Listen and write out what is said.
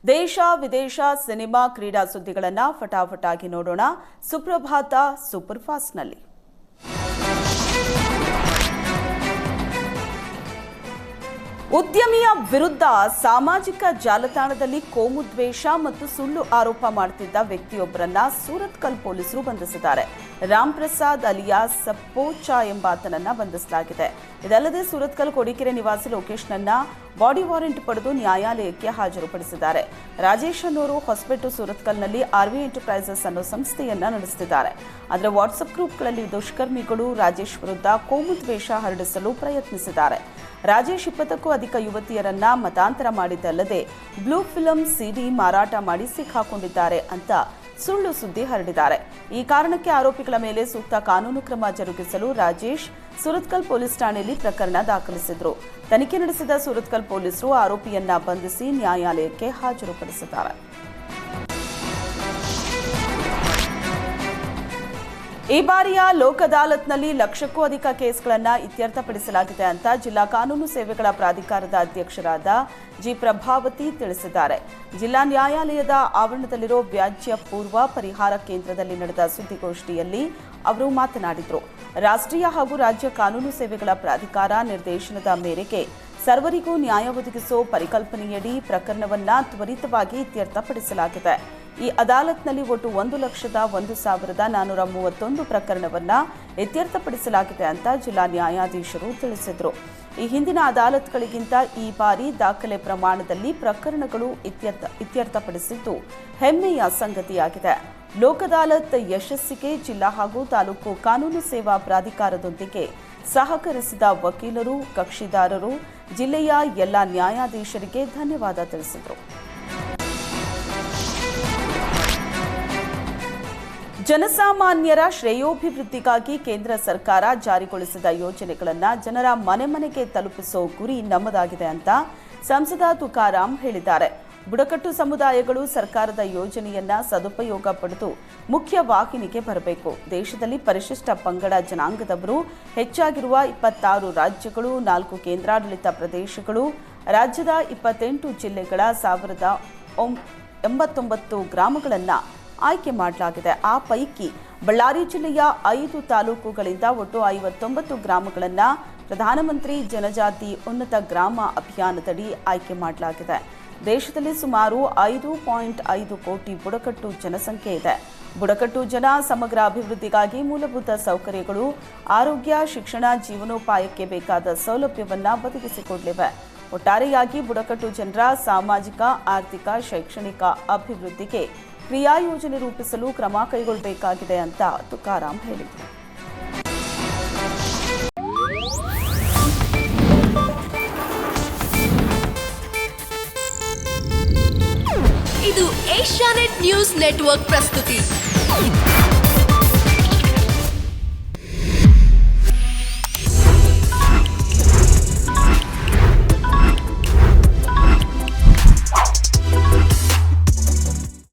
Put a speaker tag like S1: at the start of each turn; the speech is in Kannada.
S1: ದೇಶ ವಿದೇಶ ಸಿನಿಮಾ ಕ್ರೀಡಾ ಸುದ್ದಿಗಳನ್ನು ಫಟಾಫಟಾಗಿ ನೋಡೋಣ. ಸುಪ್ರಭಾತ ಸೂಪರ್ ಫಾಸ್ಟ್ನಲ್ಲಿ. ಉದ್ಯಮಿಯ ವಿರುದ್ಧ ಸಾಮಾಜಿಕ ಜಾಲತಾಣದಲ್ಲಿ ಕೋಮುದ್ವೇಷ ಮತ್ತು ಸುಳ್ಳು ಆರೋಪ ಮಾಡುತ್ತಿದ್ದ ವ್ಯಕ್ತಿಯೊಬ್ಬರನ್ನ ಸೂರತ್ಕಲ್ ಪೊಲೀಸರು ಬಂಧಿಸಿದ್ದಾರೆ. ರಾಮ್ ಪ್ರಸಾದ್ ಅಲಿಯಾಸ್ ಪೋಚಾ ಎಂಬಾತನನ್ನ ಬಂಧಿಸಲಾಗಿದೆ. ಇದಲ್ಲದೆ ಸೂರತ್ಕಲ್ ಕೊಡಿಕೆರೆ ನಿವಾಸಿ ಲೋಕೇಶ್ನನ್ನ ಬಾಡಿ ವಾರೆಂಟ್ ಪಡೆದು ನ್ಯಾಯಾಲಯಕ್ಕೆ ಹಾಜರುಪಡಿಸಿದ್ದಾರೆ. ರಾಜೇಶ್ ಅನ್ನೋರು ಹೊಸಪೇಟೆ ಸೂರತ್ಕಲ್ನಲ್ಲಿ ಆರ್ವಿ ಎಂಟರ್ಪ್ರೈಸಸ್ ಅನ್ನೋ ಸಂಸ್ಥೆಯನ್ನ ನಡೆಸುತ್ತಿದ್ದಾರೆ. ಆದರೆ ವಾಟ್ಸ್ಆಪ್ ಗ್ರೂಪ್ಗಳಲ್ಲಿ ದುಷ್ಕರ್ಮಿಗಳು ರಾಜೇಶ್ ವಿರುದ್ಧ ಕೋಮುದ್ವೇಷ ಹರಡಿಸಲು ಪ್ರಯತ್ನಿಸಿದ್ದಾರೆ. ರಾಜೇಶ್ 20ಕ್ಕೂ ಅಧಿಕ ಯುವತಿಯರನ್ನ ಮತಾಂತರ ಮಾಡಿದ್ದಲ್ಲದೆ ಬ್ಲೂ ಫಿಲಂ ಸಿಡಿ ಮಾರಾಟ ಮಾಡಿ ಸಿಕ್ಕಾಕೊಂಡಿದ್ದಾರೆ ಅಂತ ಸುಳ್ಳು ಸುದ್ದಿ ಹರಡಿದ್ದಾರೆ. ಈ ಕಾರಣಕ್ಕೆ ಆರೋಪಿಗಳ ಮೇಲೆ ಸೂಕ್ತ ಕಾನೂನು ಕ್ರಮ ಜರುಗಿಸಲು ರಾಜೇಶ್ ಸೂರತ್ಕಲ್ ಪೊಲೀಸ್ ಠಾಣೆಯಲ್ಲಿ ಪ್ರಕರಣ ದಾಖಲಿಸಿದ್ರು. ತನಿಖೆ ನಡೆಸಿದ ಸೂರತ್ಕಲ್ ಪೊಲೀಸರು ಆರೋಪಿಯನ್ನ ಬಂಧಿಸಿ ನ್ಯಾಯಾಲಯಕ್ಕೆ ಹಾಜರುಪಡಿಸಿದ್ದಾರೆ. ಈ ಬಾರಿಯ ಲೋಕ್ ಅದಾಲತ್ನಲ್ಲಿ 1,00,000ಕ್ಕೂ ಅಧಿಕ ಕೇಸ್ಗಳನ್ನು ಇತ್ಯರ್ಥಪಡಿಸಲಾಗಿದೆ ಅಂತ ಜಿಲ್ಲಾ ಕಾನೂನು ಸೇವೆಗಳ ಪ್ರಾಧಿಕಾರದ ಅಧ್ಯಕ್ಷರಾದ ಜಿ ಪ್ರಭಾವತಿ ತಿಳಿಸಿದ್ದಾರೆ. ಜಿಲ್ಲಾ ನ್ಯಾಯಾಲಯದ ಆವರಣದಲ್ಲಿರೋ ವ್ಯಾಜ್ಯ ಪೂರ್ವ ಪರಿಹಾರ ಕೇಂದ್ರದಲ್ಲಿ ನಡೆದ ಸುದ್ದಿಗೋಷ್ಠಿಯಲ್ಲಿ ಅವರು ಮಾತನಾಡಿದರು. ರಾಷ್ಟ್ರೀಯ ಹಾಗೂ ರಾಜ್ಯ ಕಾನೂನು ಸೇವೆಗಳ ಪ್ರಾಧಿಕಾರ ನಿರ್ದೇಶನದ ಮೇರೆಗೆ ಸರ್ವರಿಗೂ ನ್ಯಾಯ ಒದಗಿಸೋ ಪರಿಕಲ್ಪನೆಯಡಿ ಪ್ರಕರಣವನ್ನ ತ್ವರಿತವಾಗಿ ಇತ್ಯರ್ಥಪಡಿಸಲಾಗಿದೆ. ಈ ಅದಾಲತ್ನಲ್ಲಿ ಒಟ್ಟು 1,01,431 ಪ್ರಕರಣವನ್ನ ಇತ್ಯರ್ಥಪಡಿಸಲಾಗಿದೆ ಅಂತ ಜಿಲ್ಲಾ ನ್ಯಾಯಾಧೀಶರು ತಿಳಿಸಿದರು. ಈ ಹಿಂದಿನ ಅದಾಲತ್ಗಳಿಗಿಂತ ಈ ಬಾರಿ ದಾಖಲೆ ಪ್ರಮಾಣದಲ್ಲಿ ಪ್ರಕರಣಗಳು ಇತ್ಯರ್ಥಪಡಿಸಿದ್ದು ಹೆಮ್ಮೆಯ ಸಂಗತಿಯಾಗಿದೆ. ಲೋಕ್ ಅದಾಲತ್ ಯಶಸ್ಸಿಗೆ ಜಿಲ್ಲಾ ಹಾಗೂ ತಾಲೂಕು ಕಾನೂನು ಸೇವಾ ಪ್ರಾಧಿಕಾರದೊಂದಿಗೆ ಸಹಕರಿಸಿದ ವಕೀಲರು, ಕಕ್ಷಿದಾರರು, ಜಿಲ್ಲೆಯ ಎಲ್ಲ ನ್ಯಾಯಾಧೀಶರಿಗೆ ಧನ್ಯವಾದ ತಿಳಿಸಿದರು. ಜನಸಾಮಾನ್ಯರ ಶ್ರೇಯೋಭಿವೃದ್ಧಿಗಾಗಿ ಕೇಂದ್ರ ಸರ್ಕಾರ ಜಾರಿಗೊಳಿಸಿದ ಯೋಜನೆಗಳನ್ನು ಜನರ ಮನೆ ಮನೆಗೆ ತಲುಪಿಸೋ ಗುರಿ ನಮ್ಮದಾಗಿದೆ ಅಂತ ಸಂಸದ ತುಕಾರಾಂ ಹೇಳಿದ್ದಾರೆ. ಬುಡಕಟ್ಟು ಸಮುದಾಯಗಳು ಸರ್ಕಾರದ ಯೋಜನೆಯನ್ನ ಸದುಪಯೋಗ ಪಡೆದು ಮುಖ್ಯ ವಾಹಿನಿಗೆ ಬರಬೇಕು. ದೇಶದಲ್ಲಿ ಪರಿಶಿಷ್ಟ ಪಂಗಡ ಜನಾಂಗದವರು ಹೆಚ್ಚಾಗಿರುವ 26 ರಾಜ್ಯಗಳು, 4 ಕೇಂದ್ರಾಡಳಿತ ಪ್ರದೇಶಗಳು, ರಾಜ್ಯದ 28 ಜಿಲ್ಲೆಗಳ 1,089 ಗ್ರಾಮಗಳನ್ನು ಆಯ್ಕೆ ಮಾಡಲಾಗಿದೆ. ಆ ಪೈಕಿ ಬಳ್ಳಾರಿ ಜಿಲ್ಲೆಯ 5 ತಾಲೂಕುಗಳಿಂದ ಒಟ್ಟು 59 ಗ್ರಾಮಗಳನ್ನು ಪ್ರಧಾನಮಂತ್ರಿ ಜನಜಾತಿ ಉನ್ನತ ಗ್ರಾಮ ಅಭಿಯಾನದಡಿ ಆಯ್ಕೆ ಮಾಡಲಾಗಿದೆ. ದೇಶದಲ್ಲಿ ಸುಮಾರು 5.5 ಕೋಟಿ ಬುಡಕಟ್ಟು ಜನಸಂಖ್ಯೆ ಇದೆ. ಬುಡಕಟ್ಟು ಜನ ಸಮಗ್ರ ಅಭಿವೃದ್ಧಿಗಾಗಿ ಮೂಲಭೂತ ಸೌಕರ್ಯಗಳು, ಆರೋಗ್ಯ, ಶಿಕ್ಷಣ, ಜೀವನೋಪಾಯಕ್ಕೆ ಬೇಕಾದ ಸೌಲಭ್ಯವನ್ನು ಒದಗಿಸಿಕೊಡಲಿವೆ. ಒಟ್ಟಾರೆಯಾಗಿ ಬುಡಕಟ್ಟು ಜನರ ಸಾಮಾಜಿಕ, ಆರ್ಥಿಕ, ಶೈಕ್ಷಣಿಕ ಅಭಿವೃದ್ಧಿಗೆ ಕ್ರಿಯಾ ಯೋಜನೆ ರೂಪಿಸಲು ಕ್ರಮ ಕೈಗೊಳ್ಳಬೇಕಾಗಿದೆ ಅಂತ ತುಕಾರಾಂ ಹೇಳಿದರು.
S2: ಇದು ಏಷ್ಯಾನೆಟ್ ನ್ಯೂಸ್ ನೆಟ್ವರ್ಕ್ ಪ್ರಸ್ತುತಿ.